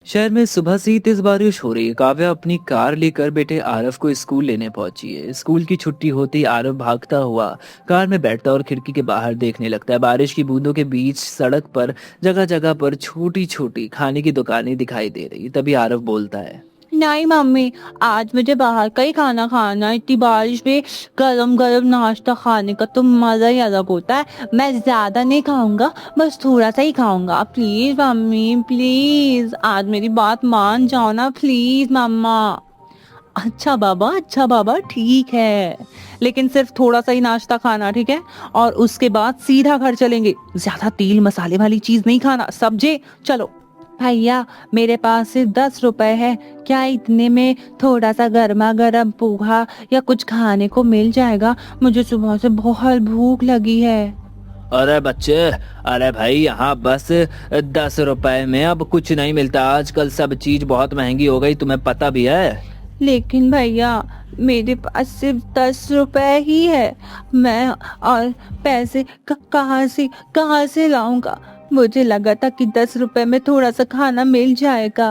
शहर में सुबह से ही तेज बारिश हो रही है। काव्या अपनी कार लेकर बेटे आरव को स्कूल लेने पहुंची है। स्कूल की छुट्टी होते ही आरव भागता हुआ कार में बैठता और खिड़की के बाहर देखने लगता है। बारिश की बूंदों के बीच सड़क पर जगह जगह पर छोटी छोटी खाने की दुकानें दिखाई दे रही। तभी आरव बोलता है। नहीं मम्मी, आज मुझे बाहर का ही खाना खाना है। इतनी बारिश में गरम गरम नाश्ता खाने का तो मजा ही अलग होता है। मैं ज्यादा नहीं खाऊंगा, बस थोड़ा सा ही खाऊंगा। प्लीज मम्मी, प्लीज आज मेरी बात मान जाओ ना, प्लीज मम्मा। अच्छा बाबा ठीक है, लेकिन सिर्फ थोड़ा सा ही नाश्ता खाना, ठीक है? और उसके बाद सीधा घर चलेंगे। ज्यादा तेल मसाले वाली चीज नहीं खाना, समझे? चलो। भैया, मेरे पास सिर्फ 10 रुपए है। क्या इतने में थोड़ा सा गर्मा गर्म पोहा या कुछ खाने को मिल जाएगा? मुझे सुबह से बहुत भूख लगी है। अरे बच्चे, अरे भाई, यहाँ बस 10 रुपए में अब कुछ नहीं मिलता। आजकल सब चीज बहुत महंगी हो गई, तुम्हें पता भी है। लेकिन भैया, मेरे पास सिर्फ 10 रुपए ही है। मैं और पैसे कहाँ से लाऊंगा? मुझे लगा था कि 10 रुपए में थोड़ा सा खाना मिल जाएगा।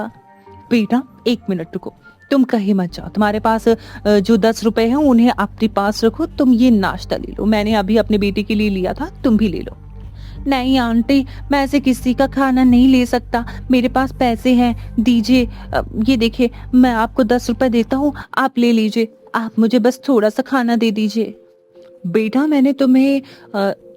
बेटा, 1 मिनट रुको। तुम कहीं मत जाओ। तुम्हारे पास जो 10 रुपए हैं उन्हें अपने पास रखो। तुम ये नाश्ता ले लो, मैंने अभी अपने बेटे के लिए लिया था, तुम भी ले लो। नहीं आंटी, मैं ऐसे किसी का खाना नहीं ले सकता। मेरे पास पैसे हैं, दीजिए। ये देखिए, मैं आपको 10 रुपए देता हूँ, आप ले लीजिए। आप मुझे बस थोड़ा सा खाना दे दीजिए। बेटा, मैंने तुम्हें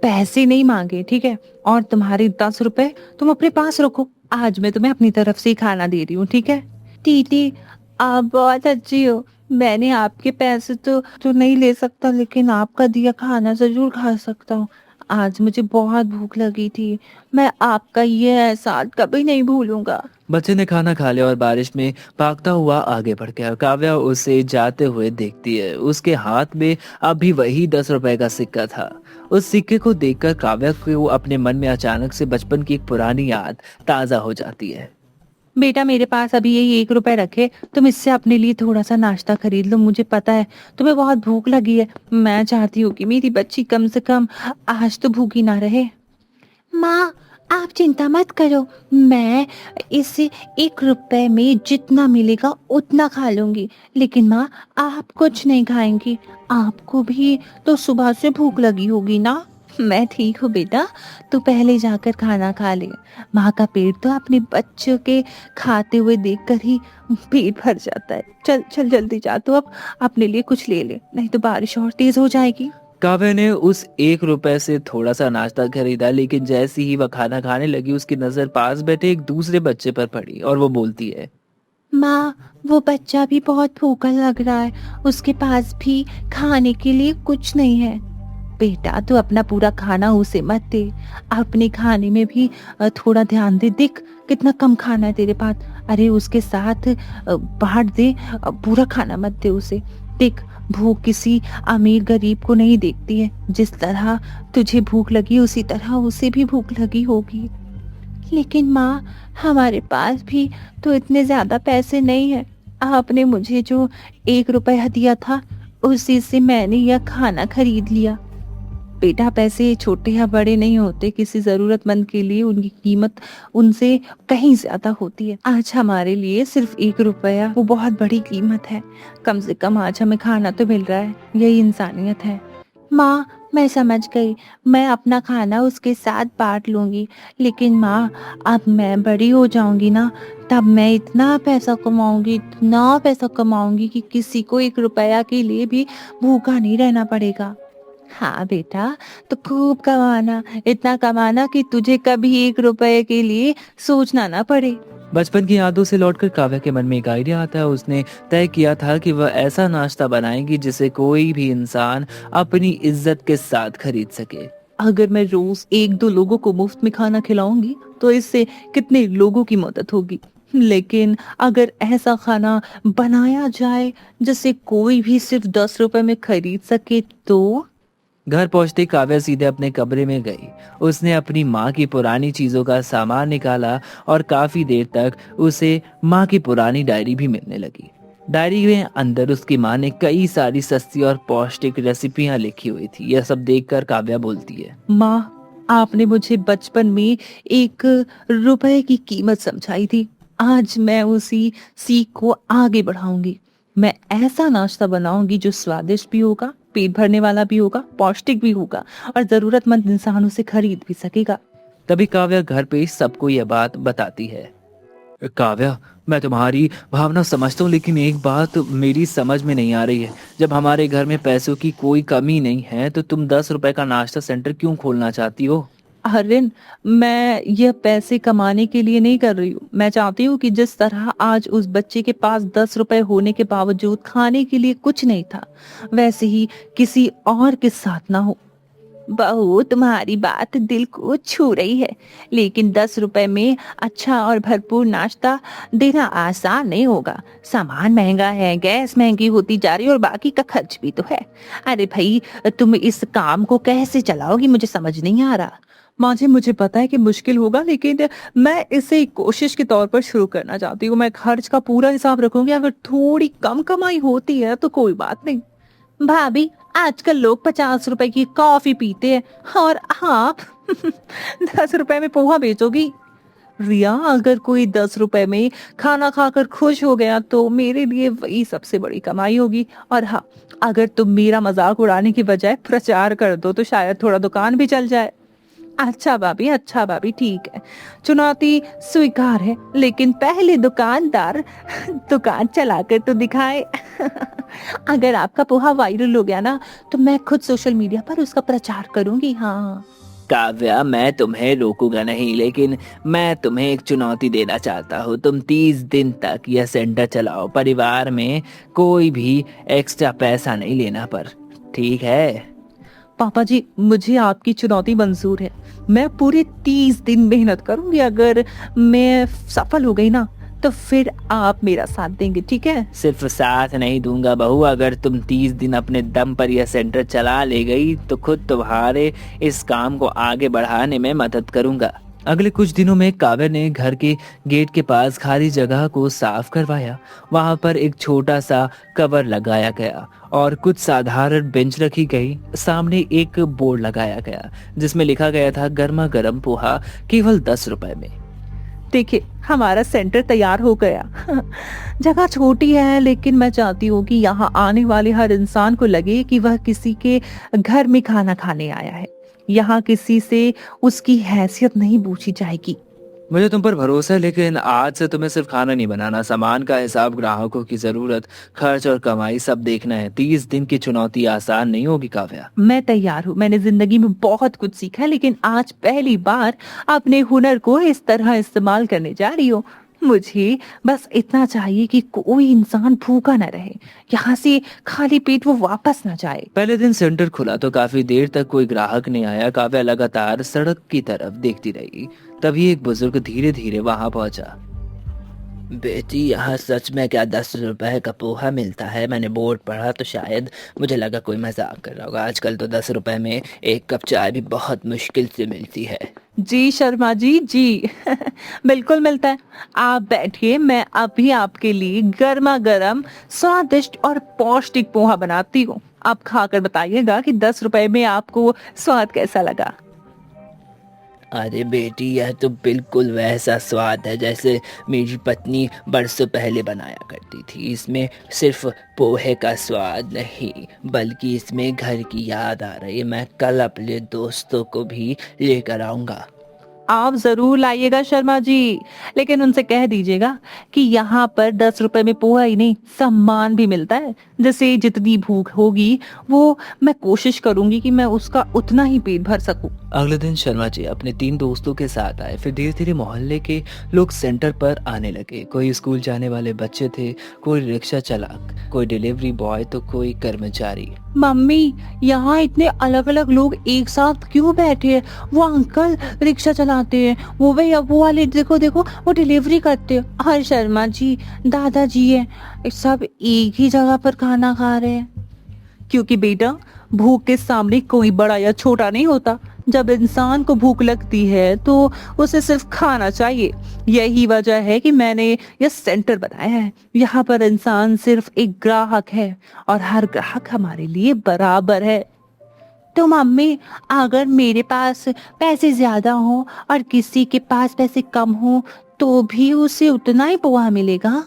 पैसे नहीं मांगे, ठीक है? और तुम्हारे 10 रुपए तुम अपने पास रखो। आज मैं तुम्हें अपनी तरफ से ही खाना दे रही हूँ, ठीक है? दीदी, आप बहुत अच्छी हो। मैंने आपके पैसे तो नहीं ले सकता, लेकिन आपका दिया खाना जरूर खा सकता हूँ। आज मुझे बहुत भूख लगी थी। मैं आपका ये एहसान कभी नहीं भूलूंगा। बच्चे ने खाना खा लिया और बारिश में भागता हुआ आगे बढ़ गया। काव्या उसे जाते हुए देखती है। उसके हाथ में अभी वही 10 रुपए का सिक्का था। उस सिक्के को देखकर काव्या को अपने मन में अचानक से बचपन की एक पुरानी याद ताजा हो जाती है। बेटा, मेरे पास अभी यही 1 रुपए रखे। तुम इससे अपने लिए थोड़ा सा नाश्ता खरीद लो। मुझे पता है तुम्हें बहुत भूख लगी है। मैं चाहती हूँ कि मेरी बच्ची कम से कम आज तो भूखी ना रहे। माँ, आप चिंता मत करो। मैं इस 1 रुपए में जितना मिलेगा उतना खा लूंगी। लेकिन माँ, आप कुछ नहीं खाएंगी? आपको भी तो सुबह से भूख लगी होगी ना? मैं ठीक हूँ बेटा, तू पहले जाकर खाना खा ले। माँ का पेट तो अपने बच्चों के खाते हुए देखकर ही पेट भर जाता है। चल चल जल्दी जा, तू अब अपने लिए कुछ ले ले, नहीं तो बारिश और तेज हो जाएगी। काव्या ने उस 1 रुपए से थोड़ा सा नाश्ता खरीदा, लेकिन जैसे ही वह खाना खाने लगी उसकी नजर पास बैठे एक दूसरे बच्चे पर पड़ी और वो बोलती है। माँ, वो बच्चा भी बहुत भूखा लग रहा है। उसके पास भी खाने के लिए कुछ नहीं है। बेटा, तू अपना पूरा खाना उसे मत दे। अपने खाने में भी थोड़ा ध्यान दे। देख कितना कम खाना है तेरे पास। अरे उसके साथ बांट दे। पूरा खाना मत दे उसे। देख, भूख किसी अमीर गरीब को नहीं देखती है। जिस तरह तुझे भूख लगी उसी तरह उसे भी भूख लगी होगी। लेकिन माँ, हमारे पास भी तो इतने ज्यादा पैसे नहीं है। आपने मुझे जो 1 रुपया दिया था उसी से मैंने यह खाना खरीद लिया। बेटा, पैसे छोटे या बड़े नहीं होते। किसी जरूरतमंद के लिए उनकी कीमत उनसे कहीं ज्यादा होती है। आज हमारे लिए सिर्फ 1 रुपया वो बहुत बड़ी कीमत है। कम से कम आज हमें खाना तो मिल रहा है, यही इंसानियत है। माँ, मैं समझ गई। मैं अपना खाना उसके साथ बांट लूंगी। लेकिन माँ, अब मैं बड़ी हो जाऊंगी ना, तब मैं इतना पैसा कमाऊंगी कि किसी को 1 रुपया के लिए भी भूखा नहीं रहना पड़ेगा। हाँ बेटा, तो खूब कमाना, इतना कमाना कि तुझे कभी 1 रुपए के लिए सोचना ना पड़े। बचपन की यादों से लौटकर काव्या के मन में एक आइडिया आता है। उसने तय किया था कि वह ऐसा नाश्ता बनाएगी जिसे कोई भी इंसान अपनी इज्जत के साथ खरीद सके। अगर मैं रोज 1-2 लोगों को मुफ्त में खाना खिलाऊंगी तो इससे कितने लोगों की मदद होगी। लेकिन अगर ऐसा खाना बनाया जाए जिसे कोई भी सिर्फ 10 रुपए में खरीद सके तो। घर पहुंचते काव्या सीधे अपने कमरे में गई। उसने अपनी माँ की पुरानी चीजों का सामान निकाला और काफी देर तक उसे माँ की पुरानी डायरी भी मिलने लगी। डायरी में अंदर उसकी माँ ने कई सारी सस्ती और पौष्टिक रेसिपियां लिखी हुई थी। यह सब देखकर काव्या बोलती है। माँ, आपने मुझे बचपन में 1 रुपए की कीमत समझाई थी। आज मैं उसी सीख को आगे बढ़ाऊंगी। मैं ऐसा नाश्ता बनाऊंगी जो स्वादिष्ट भी होगा, पेट भरने वाला भी होगा, पौष्टिक भी होगा और जरूरतमंद इंसान उसे खरीद भी सकेगा। तभी काव्या घर पे सबको यह बात बताती है। काव्या, मैं तुम्हारी भावना समझता हूँ, लेकिन एक बात मेरी समझ में नहीं आ रही है। जब हमारे घर में पैसों की कोई कमी नहीं है तो तुम 10 रुपए का नाश्ता सेंटर क्यों खोलना चाहती हो? अरविंद, मैं यह पैसे कमाने के लिए नहीं कर रही हूँ। मैं चाहती हूँ कि जिस तरह आज उस बच्चे के पास 10 रुपए होने के बावजूद खाने के लिए कुछ नहीं था, वैसे ही किसी और के साथ ना हो। बहू, तुम्हारी बात दिल को छू रही है, लेकिन 10 रुपए में अच्छा और भरपूर नाश्ता देना आसान नहीं होगा। सामान महंगा है, गैस महंगी होती जा रही है और बाकी का खर्च भी तो है। अरे भाई, तुम इस काम को कैसे चलाओगी, मुझे समझ नहीं आ रहा। माँ जी, मुझे पता है कि मुश्किल होगा, लेकिन मैं इसे एक कोशिश के तौर पर शुरू करना चाहती हूँ। मैं खर्च का पूरा हिसाब रखूंगी, अगर थोड़ी कम कमाई होती है तो कोई बात नहीं। भाभी, आजकल लोग 50 रुपए की कॉफी पीते हैं और आप 10 रुपए में पोहा बेचोगी। रिया, अगर कोई 10 रुपए में खाना खाकर खुश हो गया तो मेरे लिए वही सबसे बड़ी कमाई होगी। और हाँ, अगर तुम मेरा मजाक उड़ाने की बजाय प्रचार कर दो तो शायद थोड़ा दुकान भी चल जाए। अच्छा भाभी, ठीक है, चुनौती स्वीकार है, लेकिन पहले दुकानदार दुकान चलाकर तो दिखाए। अगर आपका पोहा वायरल हो गया ना, तो मैं खुद सोशल मीडिया पर उसका प्रचार करूंगी। हाँ काव्या, मैं तुम्हें रोकूंगा नहीं, लेकिन मैं तुम्हें एक चुनौती देना चाहता हूँ। तुम 30 दिन तक यह सेंटर चलाओ, परिवार में कोई भी एक्स्ट्रा पैसा नहीं लेना पर, ठीक है? पापा जी, मुझे आपकी चुनौती मंजूर है। मैं पूरे 30 दिन मेहनत करूंगी। अगर मैं सफल हो गई ना, तो फिर आप मेरा साथ देंगे, ठीक है? सिर्फ साथ नहीं दूंगा बहू, अगर तुम 30 दिन अपने दम पर यह सेंटर चला ले गई तो खुद तुम्हारे इस काम को आगे बढ़ाने में मदद करूंगा। अगले कुछ दिनों में काव्या ने घर के गेट के पास खाली जगह को साफ करवाया। वहां पर एक छोटा सा कवर लगाया गया और कुछ साधारण बेंच रखी गई। सामने एक बोर्ड लगाया गया जिसमें लिखा गया था, गर्मा गर्म पोहा केवल 10 रुपए में। देखिए, हमारा सेंटर तैयार हो गया। जगह छोटी है, लेकिन मैं चाहती हूँ कि यहाँ आने वाले हर इंसान को लगे कि वह किसी के घर में खाना खाने आया है। यहाँ किसी से उसकी हैसियत नहीं पूछी जाएगी। मुझे तुम पर भरोसा है, लेकिन आज से तुम्हें सिर्फ खाना नहीं बनाना, सामान का हिसाब, ग्राहकों की जरूरत, खर्च और कमाई सब देखना है। 30 दिन की चुनौती आसान नहीं होगी काव्या। मैं तैयार हूँ। मैंने जिंदगी में बहुत कुछ सीखा है, लेकिन आज पहली बार अपने हुनर को इस तरह इस्तेमाल करने जा रही हूँ। मुझे बस इतना चाहिए कि कोई इंसान भूखा न रहे, यहाँ से खाली पेट वो वापस न जाए। पहले दिन सेंटर खुला तो काफी देर तक कोई ग्राहक नहीं आया। काव्या लगातार सड़क की तरफ देखती रही। तभी एक बुजुर्ग धीरे धीरे वहां पहुंचा। बेटी, यहाँ सच में क्या 10 रुपए का पोहा मिलता है? मैंने बोर्ड पढ़ा तो शायद मुझे लगा कोई मजाक कर रहा होगा। आजकल तो 10 रुपए में एक कप चाय भी बहुत मुश्किल से मिलती है। जी शर्मा जी, जी। बिल्कुल मिलता है। आप बैठिए, मैं अभी आपके लिए गर्मा गर्म स्वादिष्ट और पौष्टिक पोहा बनाती हूँ। आप खाकर बताइएगा कि 10 रुपए में आपको स्वाद कैसा लगा। अरे बेटी, यह तो बिल्कुल वैसा स्वाद है जैसे मेरी पत्नी बरसों पहले बनाया करती थी। इसमें सिर्फ पोहे का स्वाद नहीं, बल्कि इसमें घर की याद आ रही है। मैं कल अपने दोस्तों को भी लेकर आऊंगा। आप जरूर लाइएगा शर्मा जी, लेकिन उनसे कह दीजिएगा कि यहाँ पर 10 रुपए में पोहा ही नहीं, सम्मान भी मिलता है। जैसे जितनी भूख होगी वो मैं कोशिश करूंगी कि मैं उसका उतना ही पेट भर सकूं। अगले दिन शर्मा जी अपने 3 दोस्तों के साथ आए। फिर धीरे धीरे मोहल्ले के लोग सेंटर पर आने लगे। कोई स्कूल जाने वाले बच्चे थे, कोई रिक्शा चालक, कोई डिलीवरी बॉय तो कोई कर्मचारी। मम्मी, यहाँ इतने अलग अलग लोग एक साथ क्यों बैठे हैं? वो अंकल रिक्शा चलाते हैं, वो भैया वो वाले देखो देखो वो डिलीवरी करते हैं, और शर्मा जी दादाजी है, सब एक ही जगह पर खाना खा रहे हैं। क्योंकि बेटा, भूख के सामने कोई बड़ा या छोटा नहीं होता। जब इंसान को भूख लगती है तो उसे सिर्फ खाना चाहिए। यही वजह है कि मैंने यह सेंटर बनाया है। यहाँ पर इंसान सिर्फ एक ग्राहक है और हर ग्राहक हमारे लिए बराबर है। तो मम्मी, अगर मेरे पास पैसे ज्यादा हो और किसी के पास पैसे कम हो तो भी उसे उतना ही पोहा मिलेगा?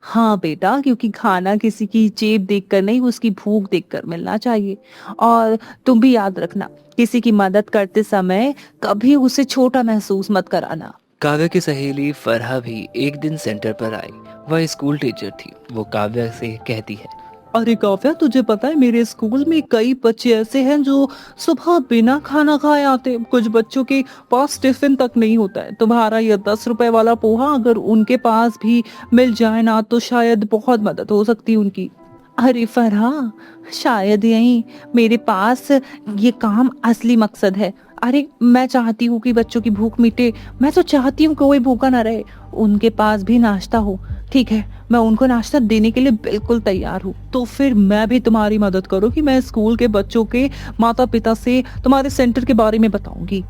हाँ बेटा, क्योंकि खाना किसी की जेब देखकर नहीं, उसकी भूख देखकर मिलना चाहिए। और तुम भी याद रखना, किसी की मदद करते समय कभी उसे छोटा महसूस मत कराना। काव्या की सहेली फरहा भी एक दिन सेंटर पर आई। वह स्कूल टीचर थी। वो काव्या से कहती है, अरे काव्या, तुझे पता है मेरे स्कूल में कई बच्चे ऐसे हैं जो सुबह बिना खाना खाए आते हैं। कुछ बच्चों के पास टिफिन तक नहीं होता है। तुम्हारा ये 10 रुपए वाला पोहा अगर उनके पास भी मिल जाए ना, तो शायद बहुत मदद हो सकती है उनकी। अरे फरहा, शायद यही मेरे पास ये काम असली मकसद है। अरे मैं चाहती हूँ कि बच्चों की भूख मिटे। मैं तो चाहती हूँ कोई भूखा ना रहे, उनके पास भी नाश्ता हो। ठीक है, मैं उनको नाश्ता देने के लिए बिल्कुल तैयार हूँ। तो फिर मैं भी तुम्हारी मदद करूँ कि मैं स्कूल के बच्चों के माता पिता से तुम्हारे सेंटर के बारे में बताऊंगी।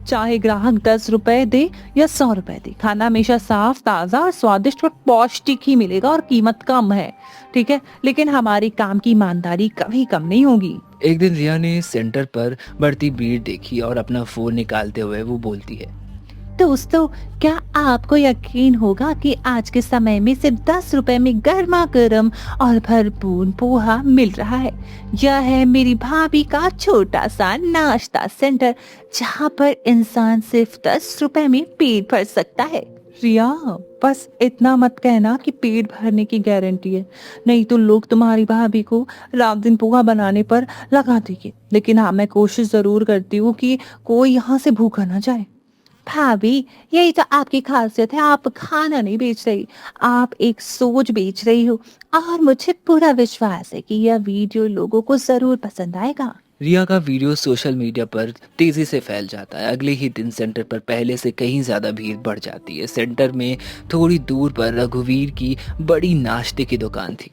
चाहे ग्राहक 10 रुपए दे या 100 रुपए दे, खाना हमेशा साफ, ताज़ा और स्वादिष्ट और पौष्टिक ही मिलेगा, और कीमत कम है। ठीक है, लेकिन हमारी काम की ईमानदारी कभी कम नहीं होगी। एक दिन रिया ने सेंटर पर बढ़ती भीड़ देखी और अपना फोन निकालते हुए वो बोलती है, दोस्तों, क्या आपको यकीन होगा कि आज के समय में सिर्फ 10 रुपए में गर्मा गर्म और भरपूर पोहा मिल रहा है। यह है मेरी भाभी का छोटा सा नाश्ता सेंटर, जहाँ पर इंसान सिर्फ 10 रुपए में पेट भर सकता है। रिया, बस इतना मत कहना कि पेट भरने की गारंटी है, नहीं तो लोग तुम्हारी भाभी को रात दिन पोहा बनाने पर लगा देंगे। लेकिन हाँ, मैं कोशिश जरूर करती हूँ कि कोई यहाँ से भूखा ना जाए। भाभी, यही तो आपकी खासियत है, आप खाना नहीं बेच रही, आप एक सोच बेच रही हो। और मुझे पूरा विश्वास है कि यह वीडियो लोगों को जरूर पसंद आएगा। रिया का वीडियो सोशल मीडिया पर तेजी से फैल जाता है। अगले ही दिन सेंटर पर पहले से कहीं ज्यादा भीड़ बढ़ जाती है। सेंटर में थोड़ी दूर पर रघुवीर की बड़ी नाश्ते की दुकान थी।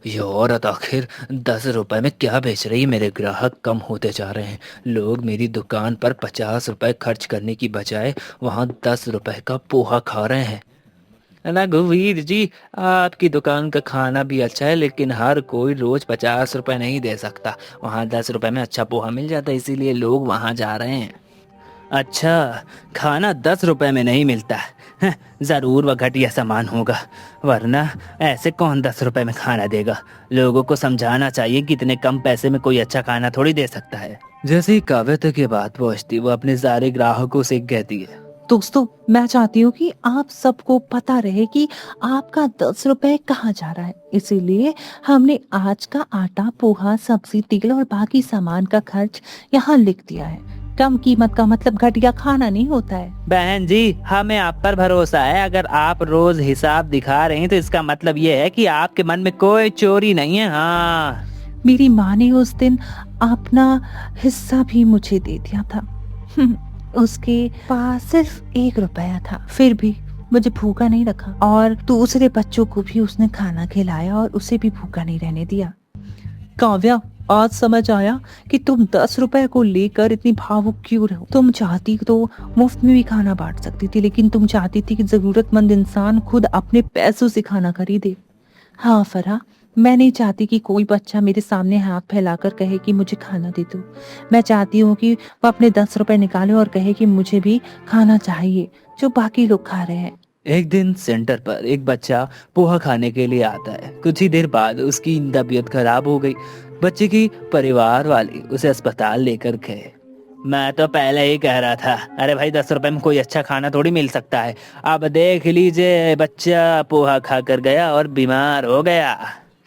ये औरत आखिर 10 रुपए में क्या बेच रही है? मेरे ग्राहक कम होते जा रहे हैं। लोग मेरी दुकान पर 50 रुपए खर्च करने की बजाय वहाँ 10 रुपए का पोहा खा रहे हैं। रघुवीर जी, आपकी दुकान का खाना भी अच्छा है, लेकिन हर कोई रोज 50 रुपए नहीं दे सकता। वहाँ 10 रुपए में अच्छा पोहा मिल जाता है, इसीलिए लोग वहाँ जा रहे हैं। अच्छा, खाना 10 रुपए में नहीं मिलता है? जरूर वह घटिया सामान होगा, वरना ऐसे कौन 10 रुपए में खाना देगा? लोगों को समझाना चाहिए कि इतने कम पैसे में कोई अच्छा खाना थोड़ी दे सकता है। जैसे ही काव्या तक ये बात पहुंचती, वो अपने सारे ग्राहकों से कहती है, दोस्तों, मैं चाहती हूँ कि आप सबको पता रहे कि आपका 10 रुपए कहाँ जा रहा है। इसीलिए हमने आज का आटा, पोहा, सब्जी, तेल और बाकी सामान का खर्च यहाँ लिख दिया है। कम कीमत का मतलब घटिया खाना नहीं होता है। बहन जी, हमें आप पर भरोसा है। अगर आप रोज हिसाब दिखा रहे हैं तो इसका मतलब ये है कि आपके मन में कोई चोरी नहीं है। हाँ, मेरी माँ ने उस दिन अपना हिस्सा भी मुझे दे दिया था। उसके पास सिर्फ 1 रुपया था, फिर भी मुझे भूखा नहीं रखा, और दूसरे बच्चों को भी उसने खाना खिलाया और उसे भी भूखा नहीं रहने दिया। काव्या, आज समझ आया कि तुम 10 रुपए को लेकर इतनी भावुक क्यों रहो। तुम चाहती तो मुफ्त में भी खाना बांट सकती थी, लेकिन तुम चाहती थी कि जरूरतमंद इंसान खुद अपने पैसों से खाना खरीदे। हाँ फरा, मैं नहीं चाहती कि कोई बच्चा मेरे सामने हाथ फैलाकर कहे कि मुझे खाना दे दो। मैं चाहती हूँ कि वो अपने 10 रुपए निकाले और कहे कि मुझे भी खाना चाहिए जो बाकी लोग खा रहे हैं। एक दिन सेंटर पर एक बच्चा पोहा खाने के लिए आता है। कुछ ही देर बाद उसकी तबीयत खराब हो गई। बच्चे की परिवार वाले उसे अस्पताल लेकर गए। मैं तो पहले ही कह रहा था, अरे भाई 10 रुपए में कोई अच्छा खाना थोड़ी मिल सकता है। अब देख लीजिए, बच्चा पोहा खाकर गया और बीमार हो गया।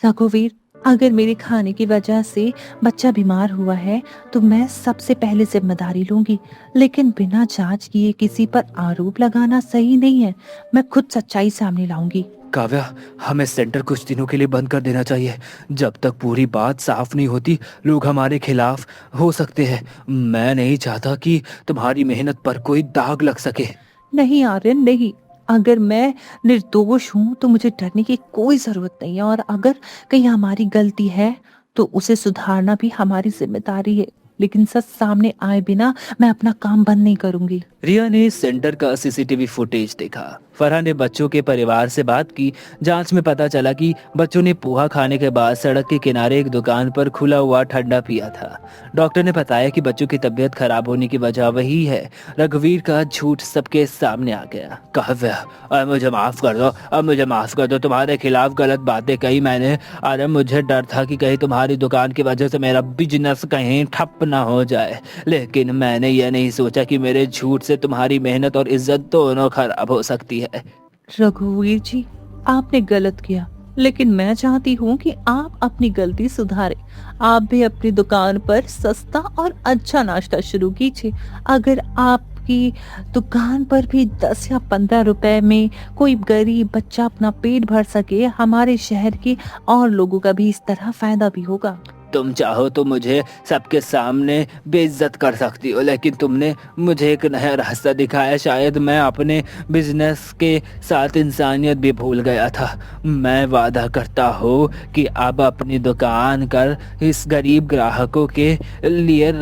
रघुवीर, अगर मेरे खाने की वजह से बच्चा बीमार हुआ है तो मैं सबसे पहले जिम्मेदारी लूंगी, लेकिन बिना जांच किए किसी पर आरोप लगाना सही नहीं है। मैं खुद सच्चाई सामने लाऊंगी। काव्या, हमें सेंटर कुछ दिनों के लिए बंद कर देना चाहिए। जब तक पूरी बात साफ नहीं होती, लोग हमारे खिलाफ हो सकते हैं। मैं नहीं चाहता कि तुम्हारी मेहनत पर कोई दाग लग सके। नहीं आर्यन, नहीं। अगर मैं निर्दोष हूँ तो मुझे डरने की कोई जरूरत नहीं है, और अगर कहीं हमारी गलती है तो उसे सुधारना भी हमारी जिम्मेदारी है। लेकिन सच सामने आए बिना मैं अपना काम बंद नहीं करूंगी। रिया ने सेंटर का सीसीटीवी फुटेज देखा। फरहान ने बच्चों के परिवार से बात की। जांच में पता चला कि बच्चों ने पोहा खाने के बाद सड़क के किनारे एक दुकान पर खुला हुआ ठंडा पिया था। डॉक्टर ने बताया कि बच्चों की तबीयत खराब होने की वजह वही है। रघुवीर का झूठ सबके सामने आ गया। काव्या, अब मुझे माफ कर दो, अब मुझे माफ कर दो। तुम्हारे खिलाफ गलत बातें कही मैंने। अरे मुझे डर था कि कहीं तुम्हारी दुकान की वजह से मेरा बिजनेस कहीं ठप ना हो जाए, लेकिन मैंने ये नहीं सोचा कि मेरे झूठ से तुम्हारी मेहनत और इज्जत दोनों खराब हो सकती है। रघुवीर जी, आपने गलत किया, लेकिन मैं चाहती हूँ कि आप अपनी गलती सुधारें। आप भी अपनी दुकान पर सस्ता और अच्छा नाश्ता शुरू कीजिए। अगर आपकी दुकान पर भी 10 या 15 रुपए में कोई गरीब बच्चा अपना पेट भर सके, हमारे शहर के और लोगों का भी इस तरह फायदा भी होगा। तुम चाहो तो मुझे सबके सामने बेइज्जत कर सकती हो, लेकिन तुमने मुझे एक नया रास्ता दिखाया। शायद मैं अपने बिजनेस के साथ इंसानियत भी भूल गया था। मैं वादा करता हूँ कि अब अपनी दुकान कर इस गरीब ग्राहकों के लिए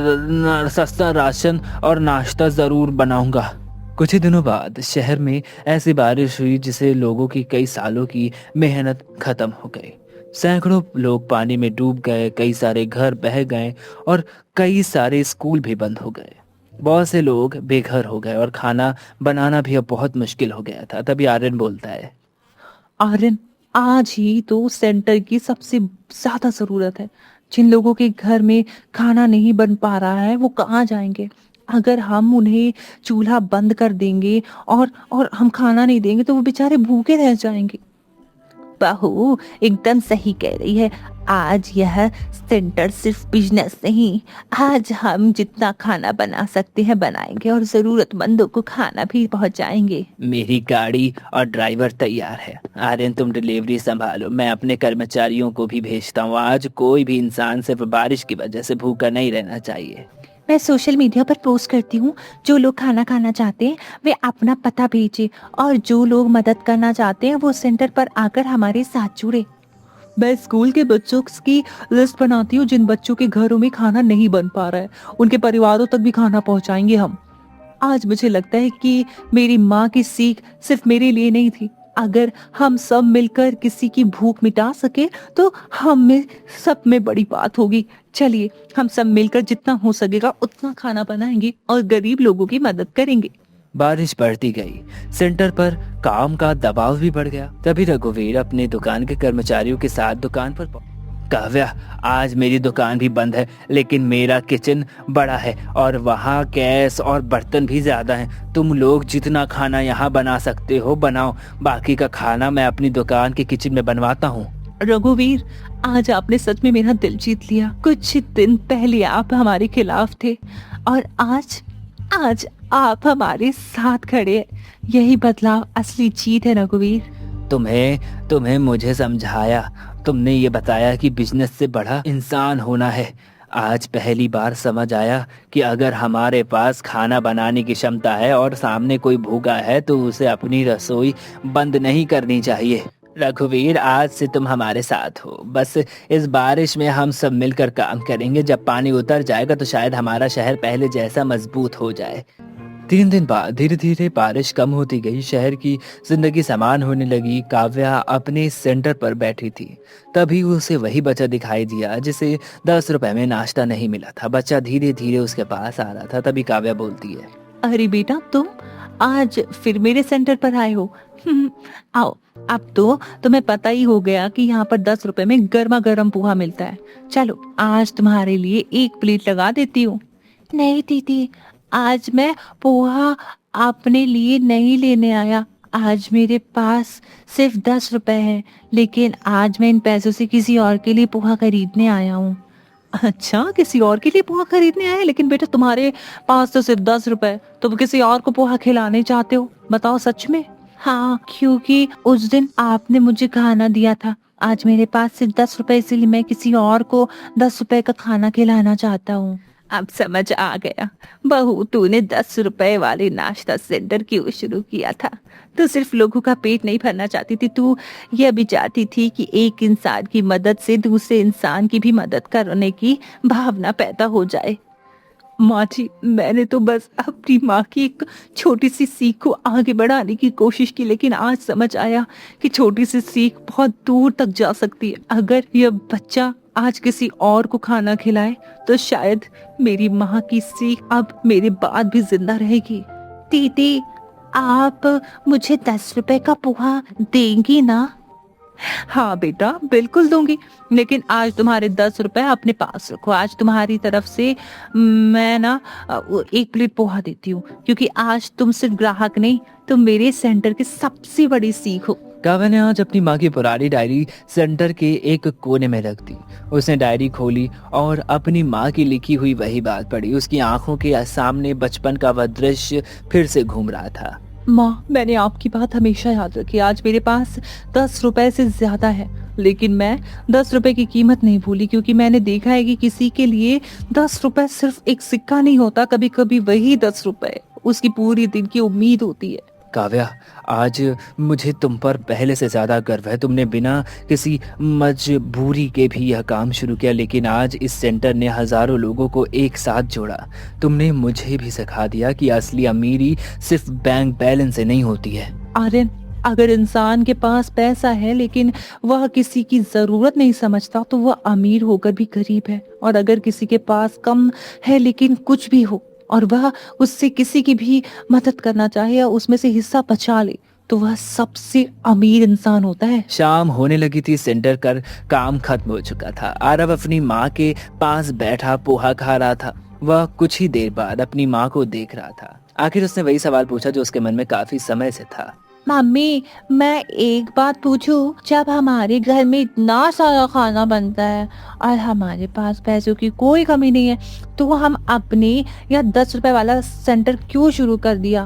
सस्ता राशन और नाश्ता ज़रूर बनाऊंगा। कुछ ही दिनों बाद शहर में ऐसी बारिश हुई जिससे लोगों की कई सालों की मेहनत खत्म हो गई। सैकड़ों लोग पानी में डूब गए, कई सारे घर बह गए और कई सारे स्कूल भी बंद हो गए। बहुत से लोग बेघर हो गए और खाना बनाना भी अब बहुत मुश्किल हो गया था। तभी आर्यन बोलता है, आर्यन, आज ही तो सेंटर की सबसे ज्यादा जरूरत है। जिन लोगों के घर में खाना नहीं बन पा रहा है वो कहाँ जाएंगे? अगर हम उन्हें चूल्हा बंद कर देंगे और हम खाना नहीं देंगे तो वो बेचारे भूखे रह जाएंगे। बहू एकदम सही कह रही है। आज यह सेंटर सिर्फ बिजनेस नहीं, आज हम जितना खाना बना सकते हैं बनाएंगे और जरूरतमंदों को खाना भी पहुंचाएंगे। मेरी गाड़ी और ड्राइवर तैयार है। आर्यन, तुम डिलीवरी संभालो, मैं अपने कर्मचारियों को भी भेजता हूँ। आज कोई भी इंसान सिर्फ बारिश की वजह से भूखा नहीं रहना चाहिए। मैं सोशल मीडिया पर पोस्ट करती हूँ, जो लोग खाना खाना चाहते हैं वे अपना पता भेजें और जो लोग मदद करना चाहते हैं वो सेंटर पर आकर हमारे साथ जुड़े। मैं स्कूल के बच्चों की लिस्ट बनाती हूँ जिन बच्चों के घरों में खाना नहीं बन पा रहा है, उनके परिवारों तक भी खाना पहुँचाएंगे हम। आज मुझे लगता है कि मेरी माँ की सीख सिर्फ मेरे लिए नहीं थी। अगर हम सब मिलकर किसी की भूख मिटा सके तो हम में सब में बड़ी बात होगी। चलिए हम सब मिलकर जितना हो सकेगा उतना खाना बनाएंगे और गरीब लोगों की मदद करेंगे। बारिश बढ़ती गई, सेंटर पर काम का दबाव भी बढ़ गया। तभी रघुवीर अपने दुकान के कर्मचारियों के साथ दुकान पर काव्या, आज मेरी दुकान भी बंद है, लेकिन मेरा किचन बड़ा है और वहाँ गैस और बर्तन भी ज्यादा हैं। तुम लोग जितना खाना यहाँ बना सकते हो बनाओ, बाकी का खाना मैं अपनी दुकान के किचन में बनवाता हूँ। रघुवीर, आज आपने सच में मेरा दिल जीत लिया। कुछ दिन पहले आप हमारे खिलाफ थे और आज आज आप हमारे साथ खड़े हैं। यही बदलाव असली जीत है रघुवीर। तुम्हें मुझे समझाया, तुमने ये बताया कि बिजनेस से बड़ा इंसान होना है। आज पहली बार समझ आया कि अगर हमारे पास खाना बनाने की क्षमता है और सामने कोई भूखा है तो उसे अपनी रसोई बंद नहीं करनी चाहिए। रघुवीर, आज से तुम हमारे साथ हो। बस इस बारिश में हम सब मिलकर काम करेंगे। जब पानी उतर जाएगा तो शायद हमारा शहर पहले जैसा मजबूत हो जाए। 3 दिन बाद धीरे धीरे बारिश कम होती गई, शहर की जिंदगी समान होने लगी। काव्या अपने सेंटर पर बैठी थी, तभी उसे वही बच्चा दिखाई दिया जिसे 10 रुपए में नाश्ता नहीं मिला था। बच्चा धीरे धीरे उसके पास आ रहा था। तभी काव्या बोलती है, अरे बेटा, तुम आज फिर मेरे सेंटर पर आए हो। आओ, अब तो तुम्हें पता ही हो गया कि यहाँ पर 10 रुपए में गर्मा गर्म पोहा मिलता है। चलो आज तुम्हारे लिए 1 प्लेट लगा देती हूँ। नहीं दीदी, आज मैं पोहा अपने लिए नहीं लेने आया। आज मेरे पास सिर्फ 10 रुपए हैं, लेकिन आज मैं इन पैसों से किसी और के लिए पोहा खरीदने आया हूँ। अच्छा, किसी और के लिए पोहा खरीदने आए? लेकिन बेटा तुम्हारे पास तो सिर्फ 10 रुपए, तुम किसी और को पोहा खिलाने चाहते हो? बताओ सच में। हाँ, क्योंकि उस दिन आपने मुझे खाना दिया था। आज मेरे पास सिर्फ 10 रुपए, इसलिए मैं किसी और को 10 रुपए का खाना खिलाना चाहता हूँ। अब समझ आ गया बहू, तूने 10 रुपए वाले नाश्ता सेंटर क्यों शुरू किया था। तू सिर्फ लोगों का पेट नहीं भरना चाहती थी, तू यह भी चाहती थी कि एक इंसान की मदद से दूसरे इंसान की भी मदद करने की भावना पैदा हो जाए। माँ जी, मैंने तो बस अपनी माँ की एक छोटी सी सीख को आगे बढ़ाने की कोशिश की, लेकिन आज समझ आया कि छोटी सी सीख बहुत दूर तक जा सकती है। अगर यह बच्चा आज किसी और को खाना खिलाए तो शायद मेरी माँ की सीख अब मेरे बाद भी जिंदा रहेगी। दीदी, आप मुझे 10 रुपए का पोहा देंगी ना? हाँ बेटा, बिल्कुल दूंगी, लेकिन आज तुम्हारे 10 रुपए अपने पास रखो। आज तुम्हारी तरफ से मैं ना वो 1 प्लेट पोहा देती हूँ, क्योंकि आज तुम सिर्फ ग्राहक नहीं, तुम मेरे सेंटर की सबसे बड़ी सीख हो। काव्या ने आज अपनी माँ की पुरानी डायरी सेंटर के एक कोने में रख दी। उसने डायरी खोली और अपनी माँ की लिखी हुई वही बात पढ़ी। उसकी आंखों के सामने बचपन का वह दृश्य फिर से घूम रहा था। माँ, मैंने आपकी बात हमेशा याद रखी। आज मेरे पास 10 रुपए से ज्यादा है, लेकिन मैं 10 रुपए की कीमत नहीं भूली, क्योंकि मैंने देखा है कि किसी के लिए 10 रुपए सिर्फ एक सिक्का नहीं होता, कभी कभी वही 10 रुपए उसकी पूरी दिन की उम्मीद होती है। काव्या, आज मुझे तुम पर पहले से ज्यादा गर्व है। तुमने बिना किसी मजबूरी के भी यह काम शुरू किया, लेकिन आज इस सेंटर ने हजारों लोगों को एक साथ जोड़ा। तुमने मुझे भी सिखा दिया कि असली अमीरी सिर्फ बैंक बैलेंस से नहीं होती है। आर्यन, अगर इंसान के पास पैसा है लेकिन वह किसी की जरूरत नहीं समझता, तो वह अमीर होकर भी गरीब है। और अगर किसी के पास कम है लेकिन कुछ भी हो और वह उससे किसी की भी मदद करना चाहे या उसमें से हिस्सा बचा ले, तो वह सबसे अमीर इंसान होता है। शाम होने लगी थी। सेंटर कर काम खत्म हो चुका था। आरव अपनी माँ के पास बैठा पोहा खा रहा था। वह कुछ ही देर बाद अपनी माँ को देख रहा था। आखिर उसने वही सवाल पूछा जो उसके मन में काफी समय से था। मम्मी, मैं एक बात पूछूं? जब हमारे घर में इतना सारा खाना बनता है और हमारे पास पैसों की कोई कमी नहीं है, तो हम अपने या 10 रुपए वाला सेंटर क्यों शुरू कर दिया?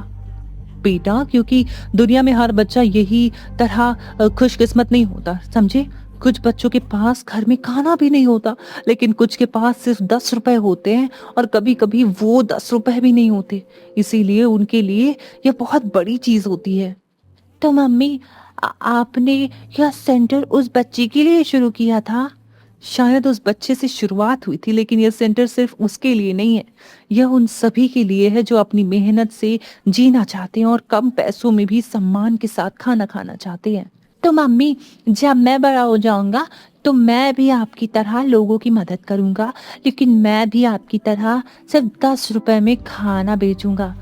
बेटा, क्योंकि दुनिया में हर बच्चा यही तरह खुशकिस्मत नहीं होता, समझे? कुछ बच्चों के पास घर में खाना भी नहीं होता, लेकिन कुछ के पास सिर्फ 10 रुपए होते हैं, और कभी कभी वो 10 रुपए भी नहीं होते। इसीलिए उनके लिए यह बहुत बड़ी चीज होती है। तो मम्मी, आपने यह सेंटर उस बच्चे के लिए शुरू किया था? शायद उस बच्चे से शुरुआत हुई थी, लेकिन यह सेंटर सिर्फ उसके लिए नहीं है। यह उन सभी के लिए है जो अपनी मेहनत से जीना चाहते हैं और कम पैसों में भी सम्मान के साथ खाना खाना चाहते हैं। तो मम्मी, जब मैं बड़ा हो जाऊंगा तो मैं भी आपकी तरह लोगों की मदद करूंगा, लेकिन मैं भी आपकी तरह सिर्फ 10 रुपए में खाना बेचूंगा।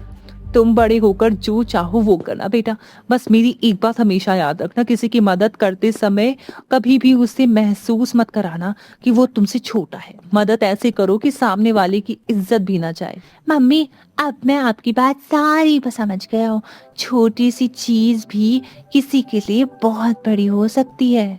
तुम बड़े होकर जो चाहो वो करना बेटा, बस मेरी एक बात हमेशा याद रखना, किसी की मदद करते समय कभी भी उसे महसूस मत कराना कि वो तुमसे छोटा है। मदद ऐसे करो कि सामने वाले की इज्जत भी ना जाए। मम्मी, अब मैं आपकी बात सारी समझ गया हूँ। छोटी सी चीज भी किसी के लिए बहुत बड़ी हो सकती है।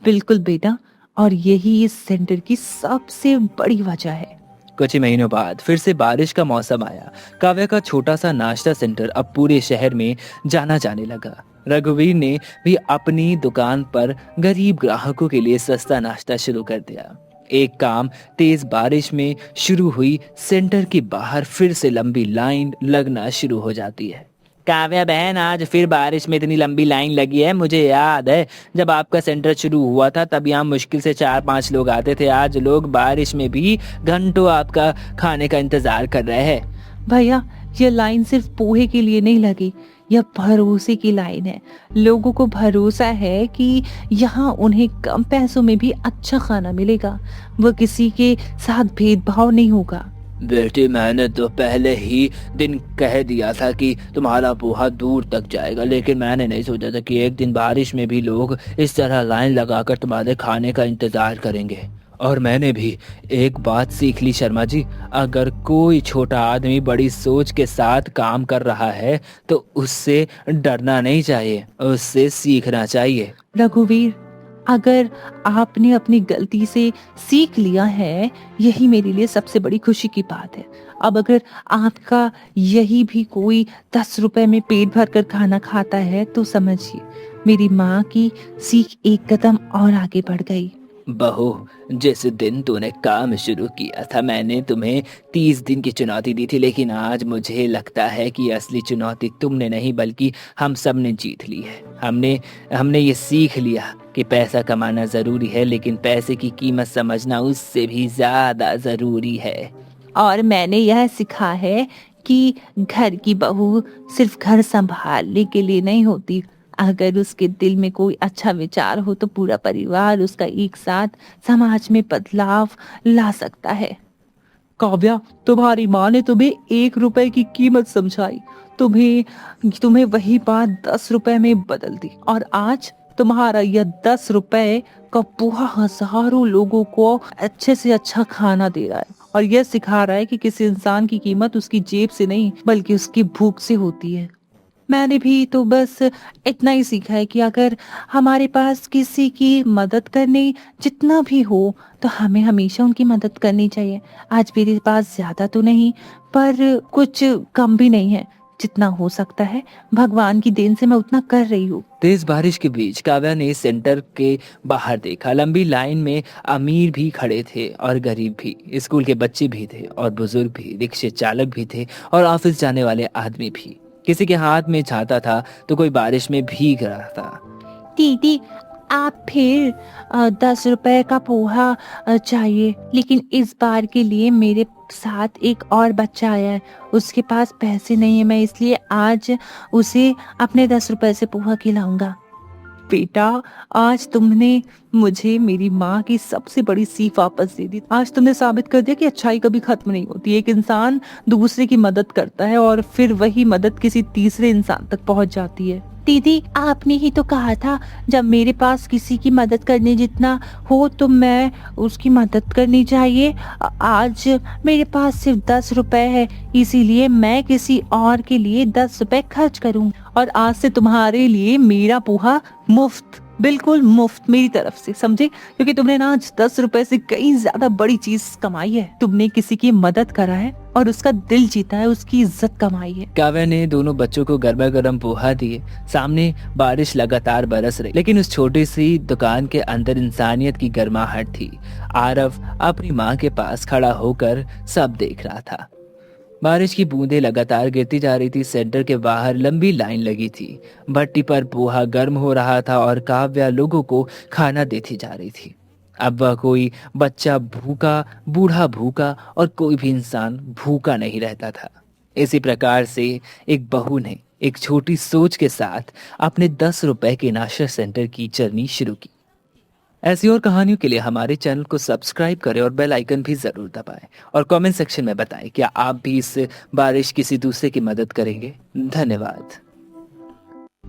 बिल्कुल बेटा, और यही इस सेंटर की सबसे बड़ी वजह है। कुछ ही महीनों बाद फिर से बारिश का मौसम आया। काव्या का छोटा सा नाश्ता सेंटर अब पूरे शहर में जाना जाने लगा। रघुवीर ने भी अपनी दुकान पर गरीब ग्राहकों के लिए सस्ता नाश्ता शुरू कर दिया। एक काम तेज बारिश में शुरू हुई, सेंटर के बाहर फिर से लंबी लाइन लगना शुरू हो जाती है। काव्या बहन, आज फिर बारिश में इतनी लंबी लाइन लगी है। मुझे याद है जब आपका सेंटर शुरू हुआ था तब यहाँ मुश्किल से 4-5 लोग आते थे। आज लोग बारिश में भी घंटों आपका खाने का इंतजार कर रहे हैं। भैया, ये लाइन सिर्फ पोहे के लिए नहीं लगी, यह भरोसे की लाइन है। लोगों को भरोसा है कि यहाँ उन्हें कम पैसों में भी अच्छा खाना मिलेगा। वो किसी के साथ भेदभाव नहीं होगा। बेटी, मैंने तो पहले ही दिन कह दिया था कि तुम्हारा पोहा दूर तक जाएगा, लेकिन मैंने नहीं सोचा था कि एक दिन बारिश में भी लोग इस तरह लाइन लगाकर तुम्हारे खाने का इंतजार करेंगे। और मैंने भी एक बात सीख ली शर्मा जी, अगर कोई छोटा आदमी बड़ी सोच के साथ काम कर रहा है तो उससे डरना नहीं चाहिए, उससे सीखना चाहिए। रघुवीर, अगर आपने अपनी गलती से सीख लिया है, यही मेरे लिए सबसे बड़ी खुशी की बात है। अब अगर आपका यही भी कोई 10 रुपए में पेट भर कर खाना खाता है, तो समझिए मेरी माँ की सीख एक कदम और आगे बढ़ गई। बहू, जिस दिन तूने काम शुरू किया था मैंने तुम्हें 30 दिन की चुनौती दी थी, लेकिन आज मुझे लगता है कि असली चुनौती तुमने नहीं बल्कि हम सब ने जीत ली है। हमने ये सीख लिया कि पैसा कमाना ज़रूरी है, लेकिन पैसे की कीमत समझना उससे भी ज़्यादा ज़रूरी है। और मैंने यह सीखा है कि घर की बहू सिर्फ घर संभालने के लिए नहीं होती। अगर उसके दिल में कोई अच्छा विचार हो तो पूरा परिवार उसका एक साथ समाज में बदलाव ला सकता है। काव्या, तुम्हारी माँ ने तुम्हें 1 रुपए की कीमत समझाई, तुम्हें तुम्हें वही बात 10 रुपए में बदल दी, और आज तुम्हारा यह 10 रुपए का पोहा हजारों लोगों को अच्छे से अच्छा खाना दे रहा है, और यह सिखा रहा है कि किसी इंसान की कीमत उसकी जेब से नहीं बल्कि उसकी भूख से होती है। मैंने भी तो बस इतना ही सीखा है कि अगर हमारे पास किसी की मदद करने जितना भी हो तो हमें हमेशा उनकी मदद करनी चाहिए। आज मेरे पास ज्यादा तो नहीं पर कुछ कम भी नहीं है, जितना हो सकता है भगवान की देन से मैं उतना कर रही हूँ। तेज बारिश के बीच काव्या ने सेंटर के बाहर देखा। लंबी लाइन में अमीर भी खड़े थे और गरीब भी, स्कूल के बच्चे भी थे और बुजुर्ग भी, रिक्शे चालक भी थे और ऑफिस जाने वाले आदमी भी। किसी के हाथ में छाता था तो कोई बारिश में भीग रहा था। दीदी, आप फिर 10 रुपए का पोहा चाहिए, लेकिन इस बार के लिए मेरे साथ एक और बच्चा आया है, उसके पास पैसे नहीं है, मैं इसलिए आज उसे अपने 10 रुपए से पोहा खिलाऊंगा। बेटा, आज तुमने मुझे मेरी माँ की सबसे बड़ी सीख वापस दे दी। आज तुमने साबित कर दिया कि अच्छाई कभी खत्म नहीं होती। एक इंसान दूसरे की मदद करता है और फिर वही मदद किसी तीसरे इंसान तक पहुंच जाती है। दीदी, आपने ही तो कहा था जब मेरे पास किसी की मदद करने जितना हो तो मैं उसकी मदद करनी चाहिए। आज मेरे पास सिर्फ 10 रुपए है, इसीलिए मैं किसी और के लिए 10 रुपए खर्च करूं, और आज से तुम्हारे लिए मेरा पोहा मुफ्त, बिल्कुल मुफ्त मेरी तरफ से, समझे? क्योंकि तुमने ना आज 10 रुपए से कई ज्यादा बड़ी चीज कमाई है। तुमने किसी की मदद करा है और उसका दिल जीता है, उसकी इज्जत कमाई है। काव्या ने दोनों बच्चों को गर्मा गर्म पोहा दिए। सामने बारिश लगातार बरस रही, लेकिन उस छोटी सी दुकान के अंदर इंसानियत की गर्माहट थी। आरव अपनी माँ के पास खड़ा होकर सब देख रहा था। बारिश की बूंदें लगातार गिरती जा रही थी। सेंटर के बाहर लंबी लाइन लगी थी। भट्टी पर पोहा गर्म हो रहा था और काव्या लोगों को खाना देती जा रही थी। अब वह कोई बच्चा भूखा, बूढ़ा भूखा और कोई भी इंसान भूखा नहीं रहता था। इसी प्रकार से एक बहू ने एक छोटी सोच के साथ अपने 10 रुपए के नाश्ता सेंटर की जर्नी शुरू की। ऐसी और कहानियों के लिए हमारे चैनल को सब्सक्राइब करें और बेल आइकन भी जरूर दबाएं, और कमेंट सेक्शन में बताएं क्या आप भी इस बारिश किसी दूसरे की मदद करेंगे। धन्यवाद।